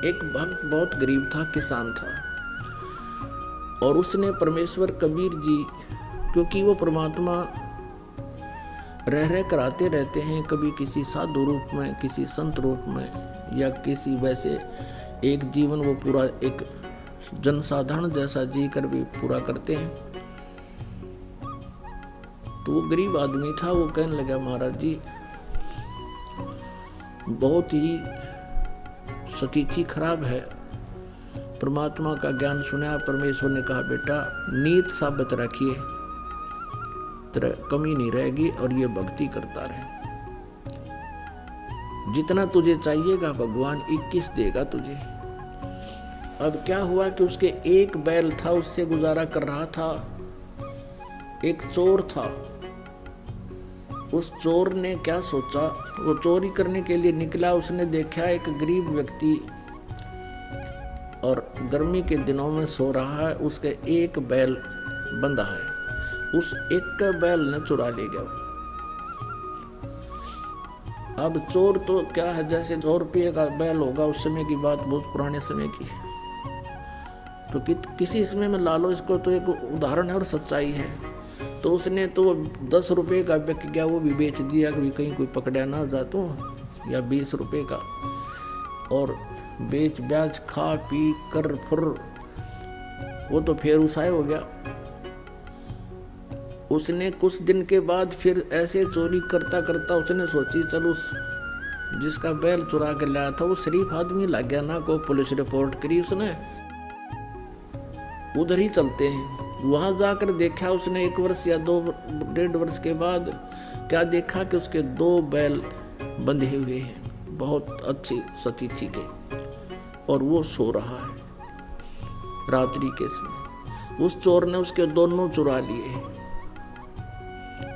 एक भक्त बहुत गरीब था, किसान था, और उसने परमेश्वर कबीर जी, क्योंकि वो परमात्मा रह कर रहते हैं, कभी किसी साधु रूप में, किसी संत रूप में, या किसी वैसे एक जीवन वो पूरा एक जनसाधारण जैसा जी कर भी पूरा करते हैं। तो वो गरीब आदमी था, वो कहने लगा महाराज जी बहुत ही स्थिति खराब है, परमात्मा का ज्ञान सुना। परमेश्वर ने कहा बेटा नीत साबित रखिए, तेरा कमी नहीं रहेगी और ये भक्ति करता रहे, जितना तुझे चाहिएगा भगवान 21 देगा तुझे। अब क्या हुआ कि उसके एक बैल था, उससे गुजारा कर रहा था। एक चोर था, उस चोर ने क्या सोचा, वो चोरी करने के लिए निकला। उसने देखा एक गरीब व्यक्ति और गर्मी के दिनों में सो रहा है, उसके एक बैल बंधा है, उस एक बैल ने चुरा ले गया। अब चोर तो क्या है, जैसे 100 रुपये का बैल होगा, उस समय की बात बहुत पुराने समय की है, तो किसी समय में ला लो इसको, तो एक उदाहरण है और सच्चाई है। तो उसने तो 10 रुपये का बिक गया, वो भी बेच दिया कि कहीं कोई पकड़ा ना जा तो, या 20 रुपये का, और बेच ब्याज खा पी कर फिर वो तो फिर उसाए हो गया। उसने कुछ दिन के बाद फिर ऐसे चोरी करता करता उसने सोची चल उस जिसका बैल चुरा के लाया था वो शरीफ आदमी लग गया ना, को पुलिस रिपोर्ट करी उसने, उधर ही चलते हैं। वहां जाकर देखा उसने 1 वर्ष या 2-1.5 वर्ष के बाद क्या देखा कि उसके 2 बैल बंधे हुए हैं, बहुत अच्छी स्थिति के, और वो सो रहा है रात्रि के समय। उस चोर ने उसके दोनों चुरा लिए,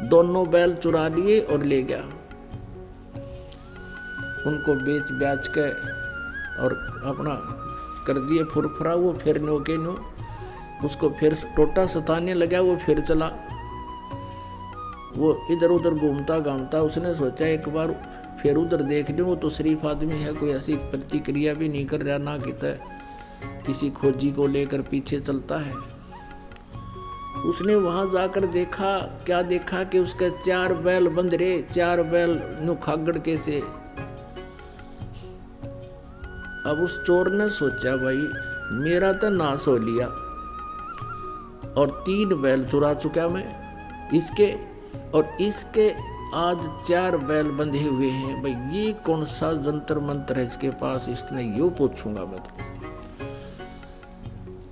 दोनों बैल चुरा लिए और ले गया, उनको बेच ब्याज के और अपना कर दिए फुरफुरा। वो फिर नो के नो उसको फिर टोटा सताने लगा, वो फिर चला, वो इधर उधर घूमता घामता। उसने सोचा एक बार फिर उधर देख लो, वो तो शरीफ आदमी है, कोई ऐसी प्रतिक्रिया भी नहीं कर रहा, ना किसी खोजी को लेकर पीछे चलता है। उसने वहां जाकर देखा, क्या देखा कि उसके 4 बैल बंध रहे, 4 बैल नुखागड़ के से। अब उस चोर ने सोचा भाई मेरा तो नाश हो लिया और 3 बैल चुरा चुका मैं इसके, और इसके आज 4 बैल बंधे हुए हैं। भाई ये कौन सा जंतर मंत्र है इसके पास, इसने यूं पूछूंगा मैं तो।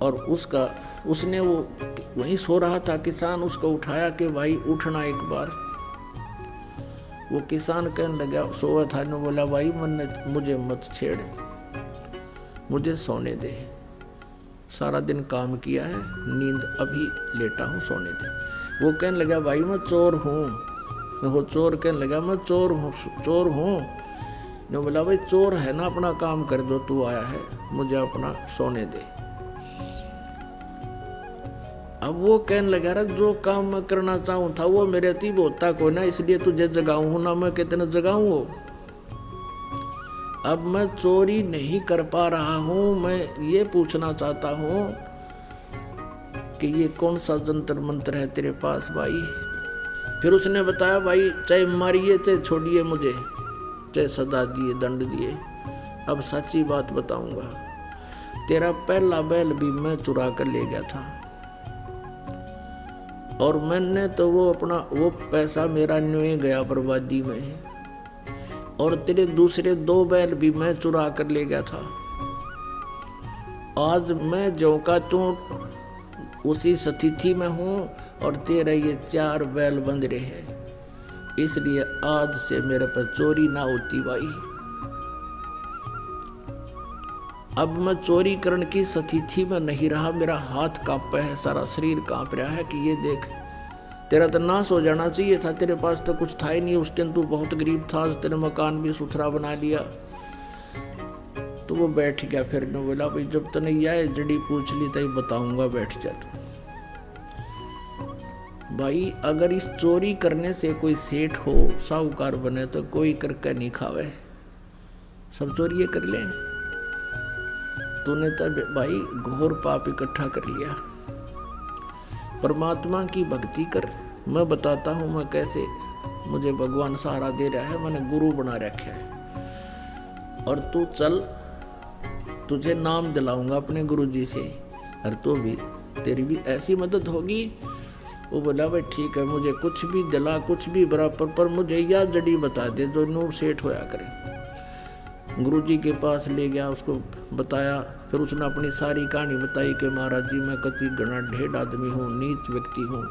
और उसने वो वहीं सो रहा था किसान, उसको उठाया कि भाई उठना एक बार। वो किसान कहने लगा, सोया था, ने बोला भाई मुझे मत छेड़, मुझे सोने दे, सारा दिन काम किया है, नींद अभी लेटा हूँ, सोने दे। वो कहने लगा भाई मैं चोर हूँ। वो चोर कहने लगा मैं चोर हूँ। ने बोला भाई चोर है ना, अपना काम कर दो, तू आया है, मुझे अपना सोने दे। अब वो कहने लगा रहा जो काम मैं करना चाहूँ था वो मेरे तीब होता को ना, इसलिए तुझे जगाऊँ ना, मैं कितने जगाऊँ वो। अब मैं चोरी नहीं कर पा रहा हूँ, मैं ये पूछना चाहता हूँ कि ये कौन सा जंतर मंत्र है तेरे पास भाई। फिर उसने बताया भाई चाहे मारिए चाहे छोड़िए मुझे, चाहे सजा दिए दंड दिए, अब सच्ची बात बताऊंगा, तेरा पहला बैल भी मैं चुरा कर ले गया था, और मैंने तो वो पैसा मेरा न्योए गया बर्बादी में, और तेरे दूसरे 2 बैल भी मैं चुरा कर ले गया था। आज मैं जो का तू उसी स्थिति में हूँ और तेरा ये 4 बैल बंध रहे हैं, इसलिए आज से मेरे पर चोरी ना होती भाई। अब मैं चोरी करने की स्थिति में नहीं रहा, मेरा हाथ कांपा है, सारा शरीर कांप रहा है कि ये देख तेरा तो नाश हो जाना चाहिए था, तेरे पास तो कुछ था ही नहीं उस दिन, तू बहुत गरीब था, तेरे मकान भी सुथरा बना लिया। तो वो बैठ गया, फिर ने बोला भाई जब तक नहीं आए जड़ी पूछ ली तभी बताऊंगा, बैठ जा तू। भाई अगर इस चोरी करने से कोई सेठ हो साहूकार बने तो कोई करके नहीं खावे, सब चोरी कर ले। तूने तब भाई घोर पाप इकट्ठा कर लिया। परमात्मा की भक्ति कर, मैं बताता हूँ मैं कैसे मुझे भगवान सहारा दे रहा है, मैंने गुरु बना रखा है। और तू चल, तुझे नाम दिलाऊंगा अपने गुरु जी से, और तो भी तेरी भी ऐसी मदद होगी। वो बोला भाई ठीक है, मुझे कुछ भी दिला, कुछ भी बराबर, पर मुझे यह जड़ी बता दे जो नूर सेठ होया करे। गुरुजी के पास ले गया, उसको बताया। फिर उसने अपनी सारी कहानी बताई कि महाराज जी मैं कति घना ढेर आदमी हूँ, नीच व्यक्ति हूँ,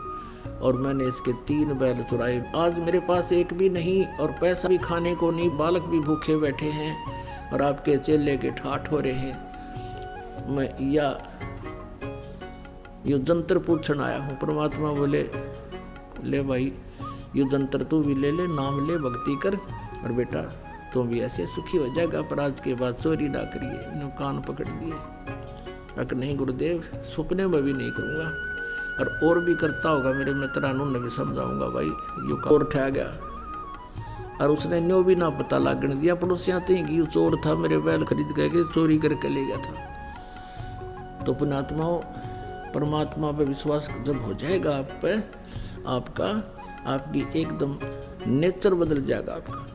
और मैंने इसके 3 बैल चुराए, आज मेरे पास एक भी नहीं, और पैसा भी खाने को नहीं, बालक भी भूखे बैठे हैं, और आपके चेले के ठाठ हो रहे हैं। मैं यो जंतर पूछन आया हूँ। परमात्मा बोले ले भाई यो जंतर तू भी ले ले, नाम ले, भक्ति कर, और बेटा तू भी ऐसे सुखी हो जाएगा, पर आज के बाद चोरी ना करिए। नो कान पकड़ दिए, अक नहीं गुरुदेव, सपने में भी नहीं करूँगा, और भी करता होगा मेरे मित्रानों ने भी समझाऊंगा भाई यो का। और ठा गया, और उसने न्यो भी ना पता लागने दिया पड़ोसियाँ थे कि यो चोर था, मेरे बैल खरीद के चोरी करके ले गया था। तो पुण्यात्माओं, परमात्मा पे विश्वास जब हो जाएगा आप पे, आपकी एकदम नेचर बदल जाएगा आपका।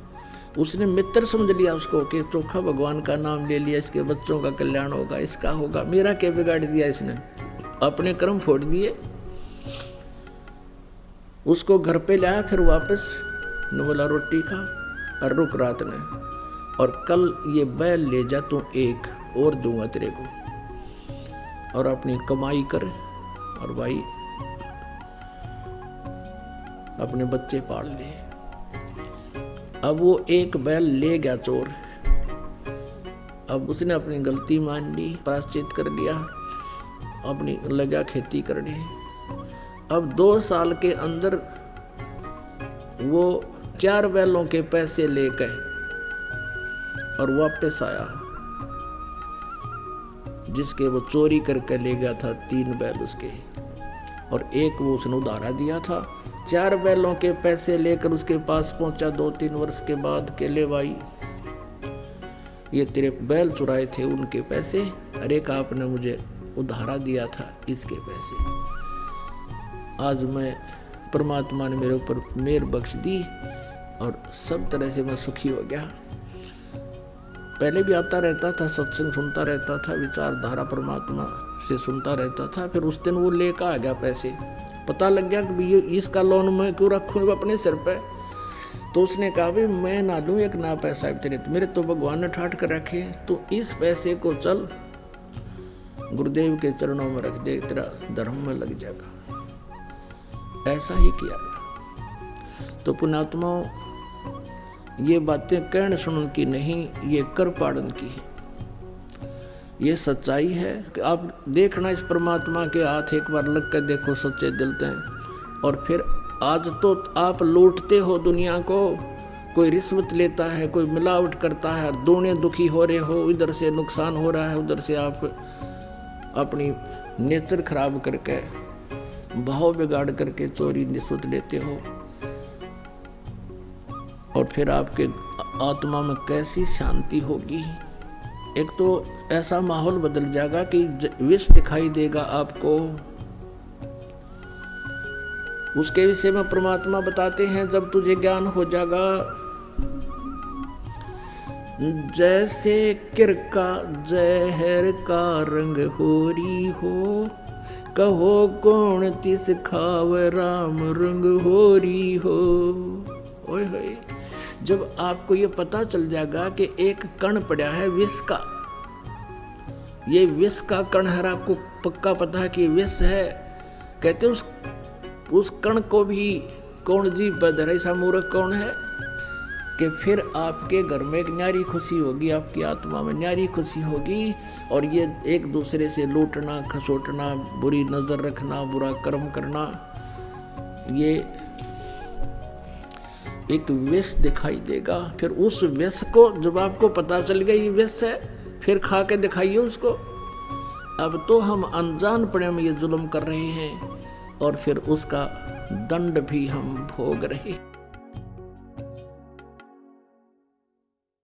उसने मित्र समझ लिया उसको कि चोखा भगवान का नाम ले लिया, इसके बच्चों का कल्याण होगा, इसका होगा, मेरा क्या बिगाड़ दिया इसने, अपने कर्म फोड़ दिए। उसको घर पे लाया, फिर वापस न बोला रोटी खा और रुक रात में, और कल ये बैल ले जा, तू एक और दूंगा तेरे को, और अपनी कमाई कर, और भाई अपने बच्चे पाल ले। अब वो एक बैल ले गया चोर, अब उसने अपनी गलती मान ली, प्रायश्चित कर लिया, अपनी लगा खेती करने। अब 2 साल के अंदर वो 4 बैलों के पैसे लेकर और वापस आया, जिसके वो चोरी करके ले गया था 3 बैल उसके, और एक वो उसने उधारा दिया था। 4 बैलों के पैसे लेकर उसके पास पहुंचा 2-3 वर्ष के बाद के ले भाई ये तेरे बैल चुराए थे उनके पैसे, अरे एक आपने मुझे उधारा दिया था इसके पैसे। आज मैं परमात्मा ने मेरे ऊपर मेहर बख्श दी और सब तरह से मैं सुखी हो गया। पहले भी आता रहता था, सत्संग सुनता रहता था, विचारधारा परमात्मा से सुनता रहता था। फिर उस दिन वो लेकर आ गया पैसे, पता लग गया कि ये इसका लोन मैं क्यों रखूँ अपने सिर पे। तो उसने कहा भाई मैं ना लूँ एक ना पैसा तेरे, मेरे तो भगवान ने ठाट कर रखे, तो इस पैसे को चल गुरुदेव के चरणों में रख दे, तेरा धर्म में लग जाएगा। ऐसा ही किया गया। तो पुण्यात्माओं, ये बातें कहने सुनने की नहीं, ये कर पाड़न की है। ये सच्चाई है कि आप देखना इस परमात्मा के हाथ एक बार लग कर देखो सच्चे दिल से। और फिर आज तो आप लूटते हो दुनिया को, कोई रिश्वत लेता है, कोई मिलावट करता है, दोनों दुखी हो रहे हो, इधर से नुकसान हो रहा है, उधर से आप अपनी नेचर खराब करके, भाव बिगाड़ करके चोरी रिश्वत लेते हो। और फिर आपके आत्मा में कैसी शांति होगी। एक तो ऐसा माहौल बदल जाएगा कि विश्व दिखाई देगा आपको। उसके विषय में परमात्मा बताते हैं, जब तुझे ज्ञान हो जाएगा, जैसे किरका जहर का रंग होरी हो, कहो कौन तिस खाव राम रंग होरी हो। ओए होए, जब आपको ये पता चल जाएगा कि एक कण पड़ा है विष का, ये विष का कण है, आपको पक्का पता है कि विष है, कहते उस कण को भी कौन जी बदर, ऐसा मूर्ख कौन है, कि फिर आपके घर में एक न्यारी खुशी होगी, आपकी आत्मा में न्यारी खुशी होगी। और ये एक दूसरे से लूटना, खसोटना, बुरी नजर रखना, बुरा कर्म करना, ये एक विष दिखाई देगा। फिर उस विष को जब आपको पता चल गया ये विष है, फिर खा के दिखाइए उसको। अब तो हम अनजान पड़े में ये जुल्म कर रहे हैं, और फिर उसका दंड भी हम भोग रहे हैं।